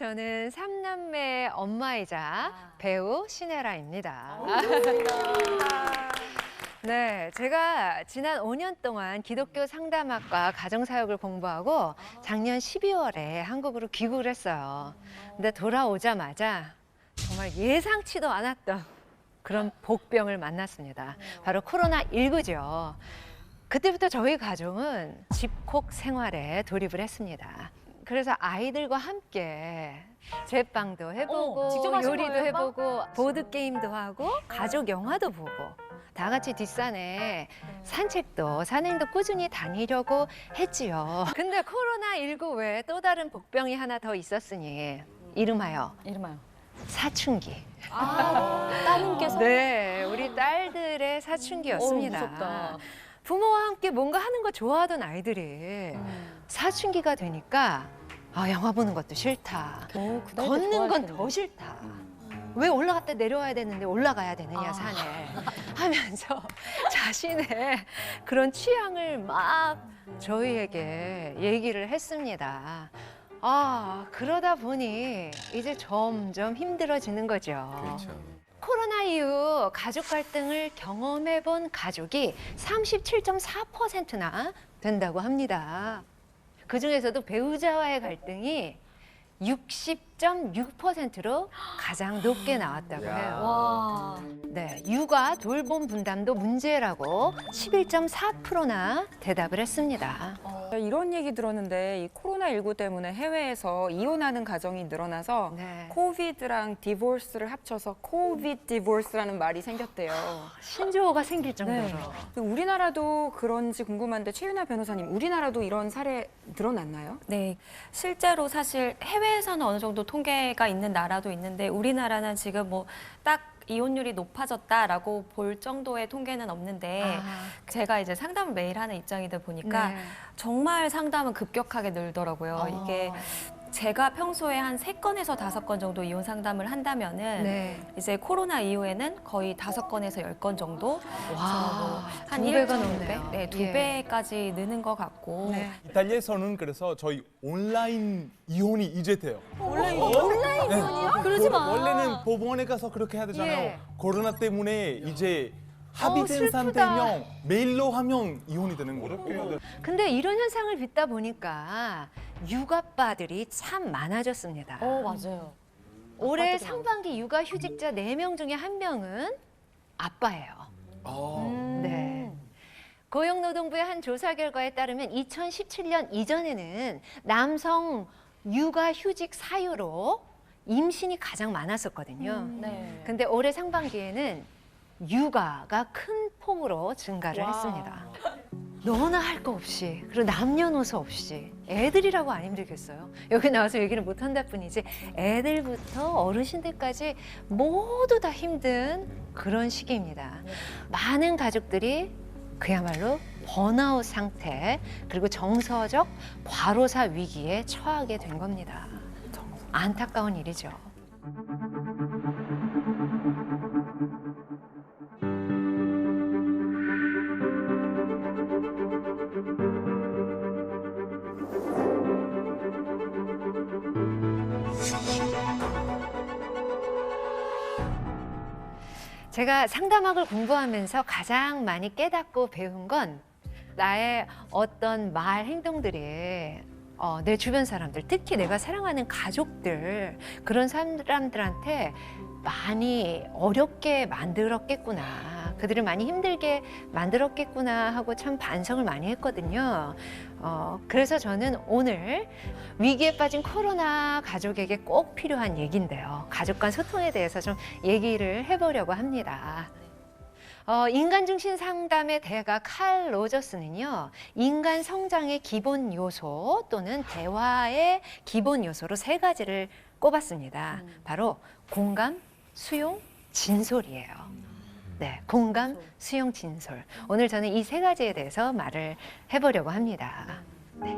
저는 삼남매 엄마이자 배우 신혜라입니다. 네, 제가 지난 5년 동안 기독교 상담학과 가정사역을 공부하고 작년 12월에 한국으로 귀국을 했어요. 근데 돌아오자마자 정말 예상치도 않았던 그런 복병을 만났습니다. 바로 코로나19죠. 그때부터 저희 가정은 집콕 생활에 돌입을 했습니다. 그래서 아이들과 함께 제빵도 해보고 직접 하신 요리도 거예요, 해보고 보드게임도 하고 가족 영화도 보고 다 같이 뒷산에 산책도 산행도 꾸준히 다니려고 했지요. 근데 코로나19 외에 또 다른 복병이 하나 더 있었으니 이름하여 사춘기. 따님께서? 네, 우리 딸들의 사춘기였습니다. 무섭다. 부모와 함께 뭔가 하는 거 좋아하던 아이들이 사춘기가 되니까 영화 보는 것도 싫다. 걷는 건 더 싫다. 왜 올라갔다 내려와야 되는데 올라가야 되느냐 산에 하면서 자신의 그런 취향을 막 저희에게 얘기를 했습니다. 그러다 보니 이제 점점 힘들어지는 거죠. 그렇죠. 코로나 이후 가족 갈등을 경험해 본 가족이 37.4%나 된다고 합니다. 그중에서도 배우자와의 갈등이 60.6%로 가장 높게 나왔다고 해요. 와. 네, 육아 돌봄 분담도 문제라고 11.4%나 대답을 했습니다. 이런 얘기 들었는데 이 코로나19 때문에 해외에서 이혼하는 가정이 늘어나서 네. 코비드랑 디보스를 합쳐서 코비드 디보스라는 말이 생겼대요. 신조어가 생길 정도로. 우리나라도 그런지 궁금한데 최윤아 변호사님, 우리나라도 이런 사례 늘어났나요? 네, 실제로 사실 해외에서는 어느 정도 통계가 있는 나라도 있는데 우리나라는 지금 뭐 딱 이혼율이 높아졌다라고 볼 정도의 통계는 없는데 제가 이제 상담을 매일 하는 입장이다 보니까 네. 정말 상담은 급격하게 늘더라고요. 이게 제가 평소에 한 3건에서 5건 정도 이혼 상담을 한다면은 네. 이제 코로나 이후에는 거의 5건에서 10건 정도 와, 한 두 배가 1.5배? 넘네요. 네, 두 예. 배까지 느는 것 같고 네. 이탈리아에서는 그래서 저희 온라인 이혼이 이제 돼요. 온라인 이혼이요? 그러지 마. 원래는 법원에 가서 그렇게 해야 되잖아요. 예. 코로나 때문에 이제 합의된 슬프다. 상태면 메일로 하면 이혼이 되는 거예요. 근데 이런 현상을 빚다 보니까 육아빠들이 참 많아졌습니다. 맞아요. 올해 상반기 육아휴직자 4명 중에 1명은 아빠예요. 네. 고용노동부의 한 조사 결과에 따르면 2017년 이전에는 남성 육아휴직 사유로 임신이 가장 많았었거든요. 네. 근데 올해 상반기에는 육아가 큰 폭으로 증가를 했습니다. 너나 할 거 없이, 그리고 남녀노소 없이 애들이라고 안 힘들겠어요? 여기 나와서 얘기를 못 한다 뿐이지 애들부터 어르신들까지 모두 다 힘든 그런 시기입니다. 많은 가족들이 그야말로 번아웃 상태, 그리고 정서적 과로사 위기에 처하게 된 겁니다. 안타까운 일이죠. 제가 상담학을 공부하면서 가장 많이 깨닫고 배운 건 나의 어떤 말, 행동들이 내 주변 사람들, 특히 내가 사랑하는 가족들, 그런 사람들한테 많이 어렵게 만들었겠구나. 그들을 많이 힘들게 만들었겠구나 하고 참 반성을 많이 했거든요. 그래서 저는 오늘 위기에 빠진 코로나 가족에게 꼭 필요한 얘기인데요. 가족 간 소통에 대해서 좀 얘기를 해보려고 합니다. 인간 중심 상담의 대가 칼 로저스는요, 인간 성장의 기본 요소 또는 대화의 기본 요소로 3가지를 꼽았습니다. 바로 공감, 수용, 진솔이에요. 네, 공감, 수용, 진솔. 오늘 저는 이 3가지에 대해서 말을 해보려고 합니다. 네.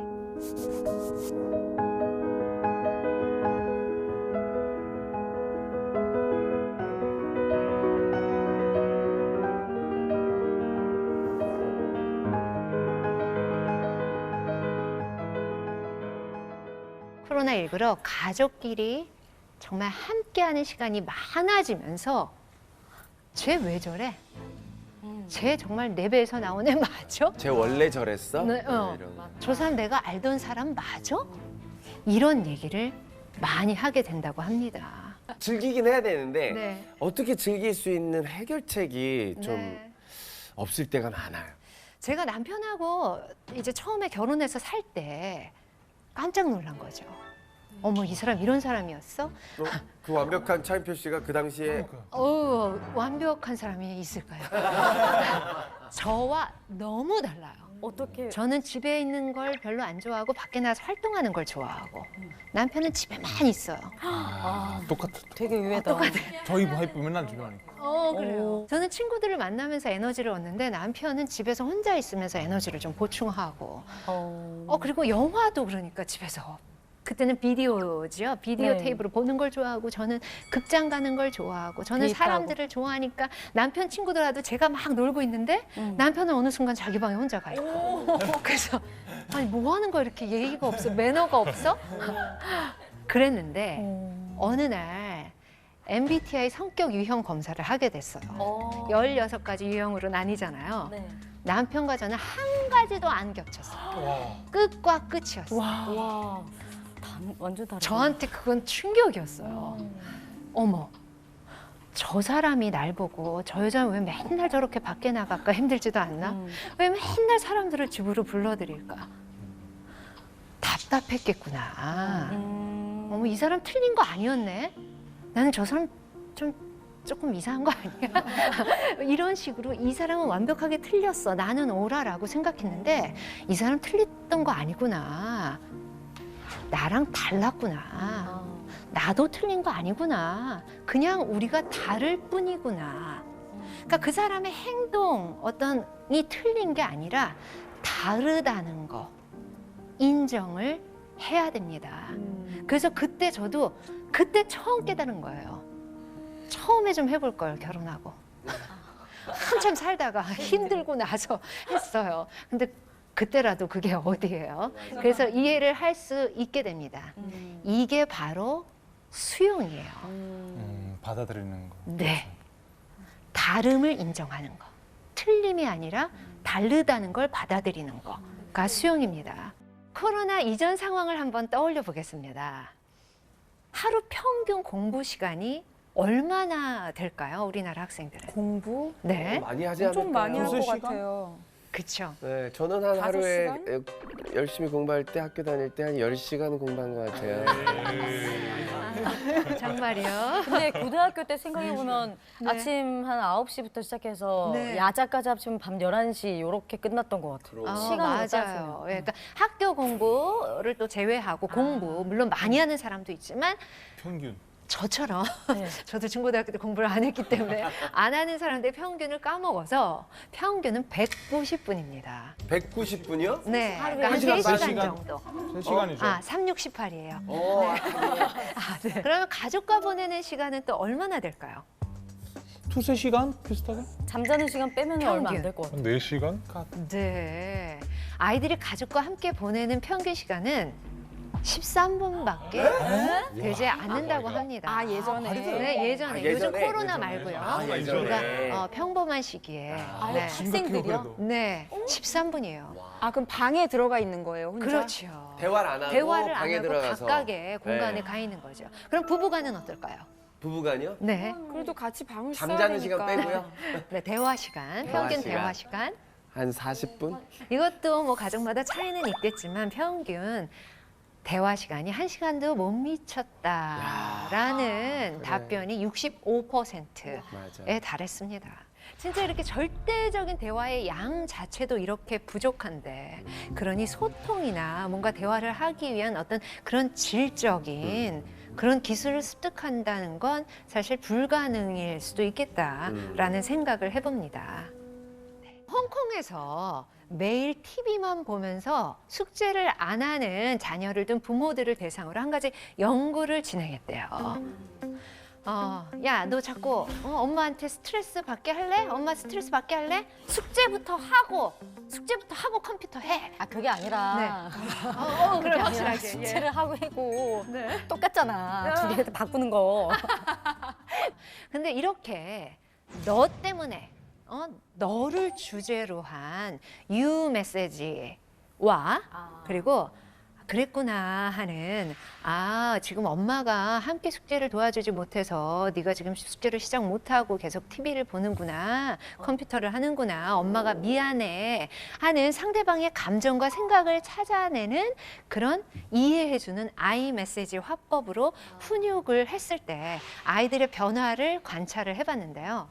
코로나19로 가족끼리 정말 함께하는 시간이 많아지면서 쟤 왜 저래? 쟤 정말 내 배에서 나온 애 맞아? 쟤 원래 저랬어? 네, 이런. 저 사람 내가 알던 사람 맞아? 이런 얘기를 많이 하게 된다고 합니다. 즐기긴 해야 되는데 네. 어떻게 즐길 수 있는 해결책이 좀 네. 없을 때가 많아요. 제가 남편하고 이제 처음에 결혼해서 살 때 깜짝 놀란 거죠. 어머, 이 사람 이런 사람이었어? 그 완벽한 차인표 씨가 그 당시에 완벽한 사람이 있을까요? 저와 너무 달라요. 어떻게 저는 집에 있는 걸 별로 안 좋아하고 밖에 나가서 활동하는 걸 좋아하고 남편은 집에만 있어요. 똑같아. 되게 의외다. 저희 와이프 맨날 집에 하니까. 그래요. 저는 친구들을 만나면서 에너지를 얻는데 남편은 집에서 혼자 있으면서 에너지를 좀 보충하고 그리고 영화도 그러니까 집에서 그때는 비디오죠. 비디오 네. 테이프로 보는 걸 좋아하고 저는 극장 가는 걸 좋아하고 저는 데이트하고. 사람들을 좋아하니까 남편 친구들하고 제가 막 놀고 있는데 남편은 어느 순간 자기 방에 혼자 가 있고 그래서 아니 뭐 하는 거야 이렇게 예의가 없어 매너가 없어? 그랬는데 어느 날 MBTI 성격 유형 검사를 하게 됐어요. 16가지 유형으로 나뉘잖아요. 네. 남편과 저는 한 가지도 안 겹쳤어요. 끝과 끝이었어요. 와. 완전 다르다. 저한테 그건 충격이었어요. 어머, 저 사람이 날 보고 저 여자는 왜 맨날 저렇게 밖에 나갈까 힘들지도 않나? 왜 맨날 사람들을 집으로 불러들일까? 답답했겠구나. 어머, 이 사람 틀린 거 아니었네? 나는 저 사람 조금 이상한 거 아니야? 이런 식으로 이 사람은 완벽하게 틀렸어. 나는 오라라고 생각했는데 이 사람 틀렸던 거 아니구나. 나랑 달랐구나. 나도 틀린 거 아니구나. 그냥 우리가 다를 뿐이구나. 그러니까 그 사람의 행동 어떤이 틀린 게 아니라 다르다는 거 인정을 해야 됩니다. 그래서 그때 저도 그때 처음 깨달은 거예요. 처음에 좀 해볼 걸 결혼하고 한참 살다가 힘들고 나서 했어요. 근데 그때라도 그게 어디예요? 그래서 이해를 할 수 있게 됩니다. 이게 바로 수용이에요. 받아들이는 거. 네. 다름을 인정하는 거. 틀림이 아니라 다르다는 걸 받아들이는 거가 수용입니다. 코로나 이전 상황을 한번 떠올려 보겠습니다. 하루 평균 공부 시간이 얼마나 될까요? 우리나라 학생들은. 공부 네. 많이 하지 않을까요? 좀 많이 할 것 두세 시간? 같아요. 그쵸. 네, 저는 한 5 하루에 시간? 열심히 공부할 때 학교 다닐 때 한 10시간 공부한 것 같아요. 정말요? 근데 고등학교 때 생각해보면 네. 아침 한 9시부터 시작해서 네. 야자까지 합치면 밤 11시 요렇게 끝났던 것 같아요. 시간으로 맞아요. 따지면. 그러니까 학교 공부를 또 제외하고 공부 물론 많이 하는 사람도 있지만 평균. 저처럼 네. 저도 중고등학교 때 공부를 안 했기 때문에 안 하는 사람들 평균을 까먹어서 평균은 190분입니다. 190분이요? 네, 그러니까 한 한 시간 3시간 반 시간? 정도. 3시간이죠. 3618이에요. 네. 그러면 가족과 보내는 시간은 또 얼마나 될까요? 두세 시간 비슷하게? 잠자는 시간 빼면 평균. 얼마 안 될 것 같아요. 4시간? 네. 아이들이 가족과 함께 보내는 평균 시간은 13분밖에 되지 않는다고 합니다. 아 예전에 네, 예전에. 아, 요즘 예전에? 코로나 예전에. 말고요. 아, 예전에. 그러니까 평범한 시기에. 네. 학생들이요? 네, 13분이에요. 아 그럼 방에 들어가 있는 거예요 혼자? 그렇죠. 대화를 안 하고 대화를 안 방에 하고 들어가서 각각의 공간에 네. 가 있는 거죠. 그럼 부부간은 어떨까요? 부부간이요? 네, 그래도 같이 방을 써야 잠자는 되니까. 시간 빼고요? 네 대화 시간, 대화 평균 시간. 대화 시간. 한 40분? 이것도 뭐 가족마다 차이는 있겠지만 평균 대화 시간이 1시간도 못 미쳤다라는 그래. 답변이 65%에 맞아. 달했습니다. 진짜 이렇게 절대적인 대화의 양 자체도 이렇게 부족한데 그러니 소통이나 뭔가 대화를 하기 위한 어떤 그런 질적인 그런 기술을 습득한다는 건 사실 불가능일 수도 있겠다라는 생각을 해봅니다. 홍콩에서 매일 TV만 보면서 숙제를 안 하는 자녀를 둔 부모들을 대상으로 한 가지 연구를 진행했대요. 야, 너 자꾸 엄마한테 스트레스 받게 할래? 엄마 스트레스 받게 할래? 숙제부터 하고 컴퓨터 해. 아 그게 아니라 그래, 그게 아니라 확실하게. 숙제를 하고 해고 네. 똑같잖아. 두 개 바꾸는 거. 근데 이렇게 너 때문에 너를 주제로 한 you 메시지와 그리고 그랬구나 하는 지금 엄마가 함께 숙제를 도와주지 못해서 네가 지금 숙제를 시작 못하고 계속 TV를 보는구나, 컴퓨터를 하는구나, 엄마가 미안해 하는 상대방의 감정과 생각을 찾아내는 그런 이해해주는 아이 메시지 화법으로 훈육을 했을 때 아이들의 변화를 관찰을 해봤는데요.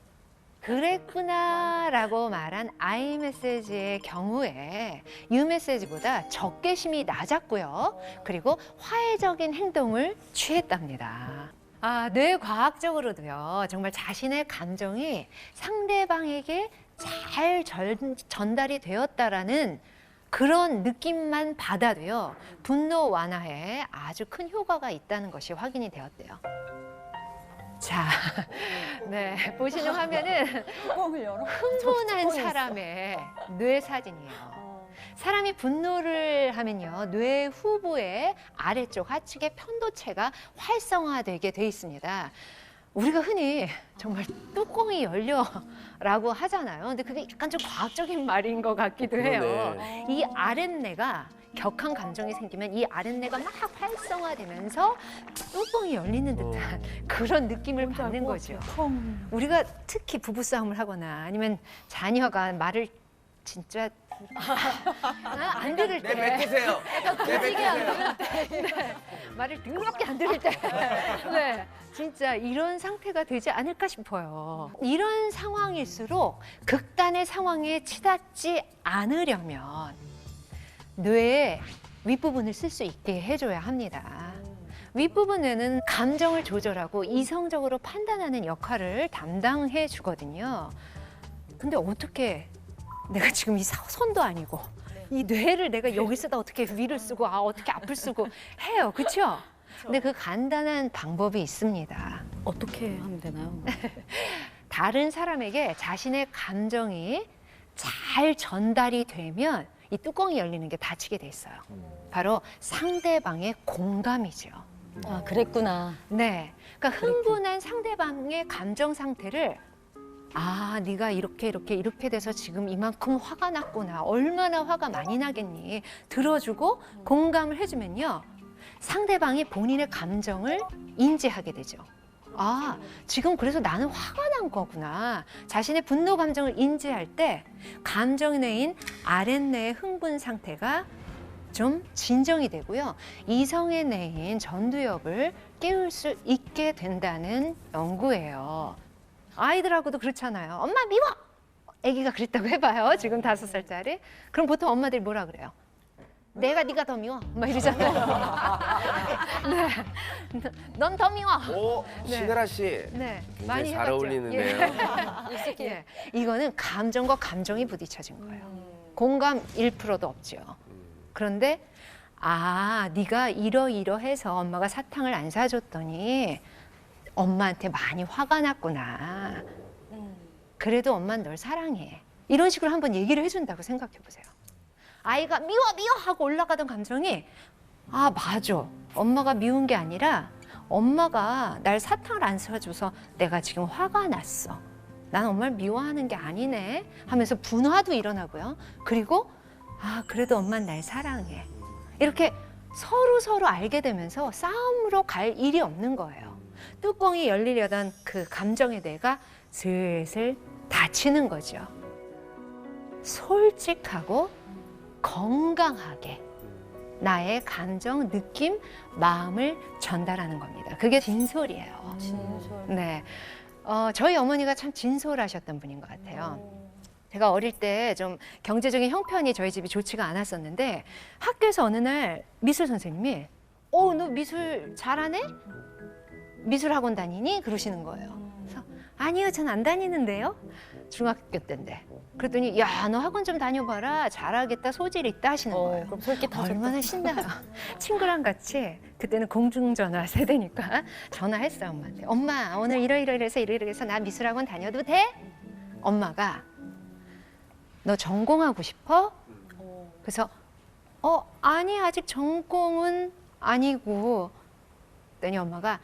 그랬구나라고 말한 I 메시지의 경우에 U 메시지보다 적개심이 낮았고요. 그리고 화해적인 행동을 취했답니다. 뇌과학적으로도요. 정말 자신의 감정이 상대방에게 잘 전달이 되었다라는 그런 느낌만 받아도요. 분노 완화에 아주 큰 효과가 있다는 것이 확인이 되었대요. 자, 네, 보시는 화면은 흥분한 사람의 뇌 사진이에요. 사람이 분노를 하면요, 뇌 후부의 아래쪽 하측의 편도체가 활성화되게 돼 있습니다. 우리가 흔히 정말 뚜껑이 열려라고 하잖아요. 근데 그게 약간 좀 과학적인 말인 것 같기도 해요. 그러네. 이 아랫뇌가 격한 감정이 생기면 이 아랫뇌가 막 활성화되면서 뚜껑이 열리는 듯한 그런 느낌을 받는 거죠. 우리가 특히 부부싸움을 하거나 아니면 자녀가 말을 진짜 안 들을 때 뱉으세요. 말을 둥그렇게 안 들을 때 네, 진짜 이런 상태가 되지 않을까 싶어요. 이런 상황일수록 극단의 상황에 치닫지 않으려면 뇌의 윗부분을 쓸 수 있게 해줘야 합니다. 윗부분에는 감정을 조절하고 이성적으로 판단하는 역할을 담당해 주거든요. 근데 어떻게 내가 지금 이 손도 아니고 이 뇌를 내가 여기 쓰다 어떻게 위를 쓰고 어떻게 앞을 쓰고 해요. 그렇죠? 근데 그 간단한 방법이 있습니다. 어떻게 하면 되나요? 다른 사람에게 자신의 감정이 잘 전달이 되면 이 뚜껑이 열리는 게 닫히게 돼 있어요. 바로 상대방의 공감이죠. 아 그랬구나. 네, 그러니까 흥분한 상대방의 감정 상태를 네가 이렇게 돼서 지금 이만큼 화가 났구나. 얼마나 화가 많이 나겠니? 들어주고 공감을 해주면요. 상대방이 본인의 감정을 인지하게 되죠. 지금 그래서 나는 화가 난 거구나. 자신의 분노 감정을 인지할 때 감정뇌인 아랫뇌의 흥분 상태가 좀 진정이 되고요. 이성의 뇌인 전두엽을 깨울 수 있게 된다는 연구예요. 아이들하고도 그렇잖아요. 엄마 미워! 아기가 그랬다고 해봐요. 지금 5살짜리. 그럼 보통 엄마들이 뭐라 그래요? 네가 더 미워. 막 이러잖아요. 네. 넌 더 미워. 오, 네. 신혜라 씨. 네. 굉장히 많이 잘 해봤죠. 어울리는데요. 예. 이거는 감정과 감정이 부딪혀진 거예요. 공감 1%도 없죠. 그런데 네가 이러이러해서 엄마가 사탕을 안 사줬더니 엄마한테 많이 화가 났구나. 그래도 엄마는 널 사랑해. 이런 식으로 한번 얘기를 해준다고 생각해 보세요. 아이가 미워 하고 올라가던 감정이 맞아. 엄마가 미운 게 아니라 엄마가 날 사탕을 안 사줘서 내가 지금 화가 났어. 난 엄마를 미워하는 게 아니네 하면서 분화도 일어나고요. 그리고 그래도 엄마는 날 사랑해. 이렇게 서로 알게 되면서 싸움으로 갈 일이 없는 거예요. 뚜껑이 열리려던 그 감정의 뇌가 슬슬 닫히는 거죠. 솔직하고 건강하게 나의 감정, 느낌, 마음을 전달하는 겁니다. 그게 진솔이에요. 진솔. 네, 저희 어머니가 참 진솔하셨던 분인 것 같아요. 제가 어릴 때 좀 경제적인 형편이 저희 집이 좋지가 않았었는데 학교에서 어느 날 미술 선생님이 너 미술 잘하네? 미술 학원 다니니? 그러시는 거예요. 그래서 아니요, 전 안 다니는데요. 중학교 때인데. 그랬더니 야, 너 학원 좀 다녀봐라. 잘하겠다. 소질 있다 하시는 거예요. 그럼 솔깃하셨다. 얼마나 신나요. 친구랑 같이 그때는 공중전화 세대니까 전화했어요 엄마한테. 엄마 오늘 이러이러해서 나 미술학원 다녀도 돼? 엄마가 너 전공하고 싶어? 그래서 아니 아직 전공은 아니고 그랬더니 엄마가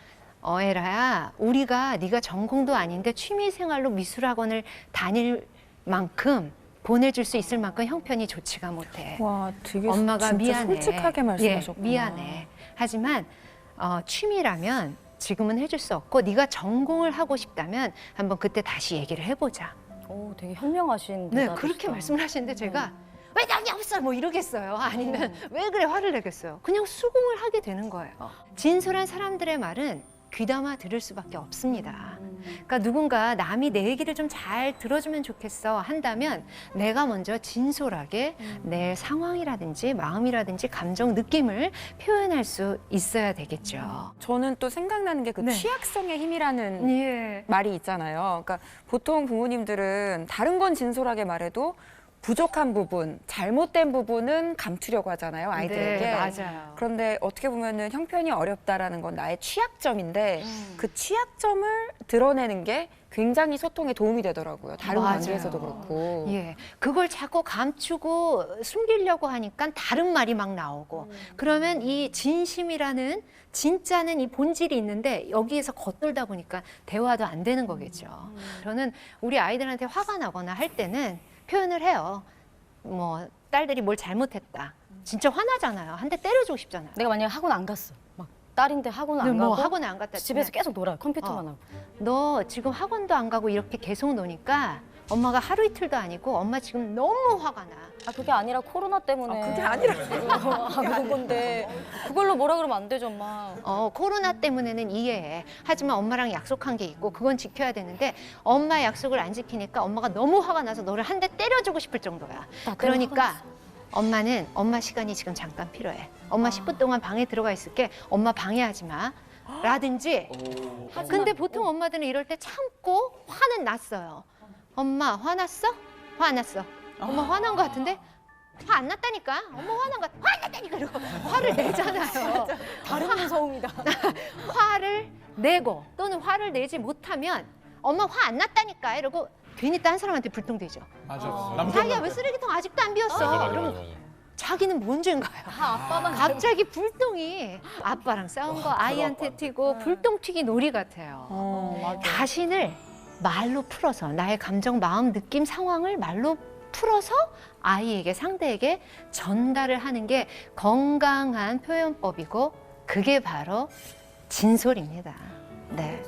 에라야 우리가 네가 전공도 아닌데 취미생활로 미술학원을 다닐 만큼 보내줄 수 있을 만큼 형편이 좋지가 못해. 와, 되게 엄마가 진짜 미안해. 솔직하게 말씀하셨구나. 예, 미안해. 하지만 취미라면 지금은 해줄 수 없고 네가 전공을 하고 싶다면 한번 그때 다시 얘기를 해보자. 오, 되게 현명하신 네, 대답이시다. 그렇게 말씀을 하시는데 제가 왜 당이 없어 뭐 이러겠어요. 아니면 왜 그래 화를 내겠어요. 그냥 수긍을 하게 되는 거예요. 진솔한 사람들의 말은 귀담아 들을 수밖에 없습니다. 그러니까 누군가 남이 내 얘기를 좀 잘 들어주면 좋겠어 한다면 내가 먼저 진솔하게 내 상황이라든지 마음이라든지 감정, 느낌을 표현할 수 있어야 되겠죠. 저는 또 생각나는 게 그 네. 취약성의 힘이라는 예. 말이 있잖아요. 그러니까 보통 부모님들은 다른 건 진솔하게 말해도 부족한 부분, 잘못된 부분은 감추려고 하잖아요, 아이들에게. 네, 맞아요. 그런데 어떻게 보면은 형편이 어렵다라는 건 나의 취약점인데 그 취약점을 드러내는 게 굉장히 소통에 도움이 되더라고요. 다른 맞아요. 관계에서도 그렇고. 예, 그걸 자꾸 감추고 숨기려고 하니까 다른 말이 막 나오고 그러면 이 진심이라는 진짜는 이 본질이 있는데 여기에서 겉돌다 보니까 대화도 안 되는 거겠죠. 저는 우리 아이들한테 화가 나거나 할 때는 표현을 해요. 뭐 딸들이 뭘 잘못했다. 진짜 화나잖아요. 한 대 때려주고 싶잖아요. 내가 만약에 학원 안 갔어. 막 딸인데 학원 안 뭐 가고 학원에 안 갔다 집에서 치면 계속 놀아요. 컴퓨터만 하고. 너 지금 학원도 안 가고 이렇게 계속 노니까 엄마가 하루 이틀도 아니고 엄마 지금 너무 화가 나. 아, 그게 아니라 코로나 때문에. 그게 아니라. 그런 건데. 그걸로 뭐라 그러면 안 되죠, 엄마. 코로나 때문에는 이해해. 하지만 엄마랑 약속한 게 있고 그건 지켜야 되는데 엄마 약속을 안 지키니까 엄마가 너무 화가 나서 너를 한 대 때려주고 싶을 정도야. 나 때문에 화가 그러니까 엄마는 엄마 시간이 지금 잠깐 필요해. 엄마 10분 동안 방에 들어가 있을게. 엄마 방해하지 마. 라든지. 근데 보통 엄마들은 이럴 때 참고 화는 났어요. 엄마 화났어? 화 안 났어. 엄마 화난 것 같은데? 화 안 났다니까? 엄마 화난 것 같아. 화 안 났다니까? 이러고 화를 내잖아요. 다른 무서움이다. 화를 내고 또는 화를 내지 못하면 엄마 화 안 났다니까? 이러고 괜히 딴 사람한테 불통되죠. 맞아. 자기야 왜 쓰레기통 아직도 안 비웠어? 이러면 자기는 뭔 죄인가요? 아빠만 갑자기 불똥이 아빠랑 싸운 거 아이한테 튀고 불똥 튀기 놀이 같아요. 맞아. 자신을 말로 풀어서 나의 감정, 마음, 느낌, 상황을 말로 풀어서 아이에게 상대에게 전달을 하는 게 건강한 표현법이고 그게 바로 진솔입니다. 네.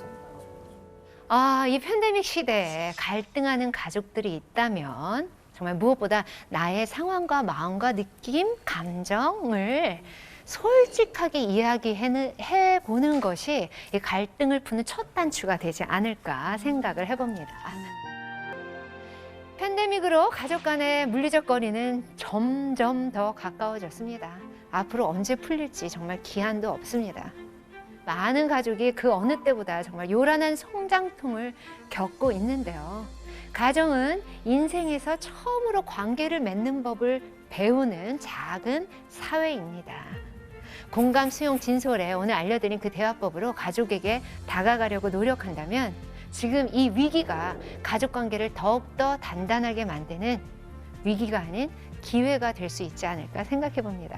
이 팬데믹 시대에 갈등하는 가족들이 있다면 정말 무엇보다 나의 상황과 마음과 느낌, 감정을 솔직하게 이야기해 보는 것이 이 갈등을 푸는 첫 단추가 되지 않을까 생각을 해봅니다. 팬데믹으로 가족 간의 물리적 거리는 점점 더 가까워졌습니다. 앞으로 언제 풀릴지 정말 기한도 없습니다. 많은 가족이 그 어느 때보다 정말 요란한 성장통을 겪고 있는데요. 가정은 인생에서 처음으로 관계를 맺는 법을 배우는 작은 사회입니다. 공감, 수용, 진솔에 오늘 알려드린 그 대화법으로 가족에게 다가가려고 노력한다면 지금 이 위기가 가족관계를 더욱더 단단하게 만드는 위기가 아닌 기회가 될 수 있지 않을까 생각해 봅니다.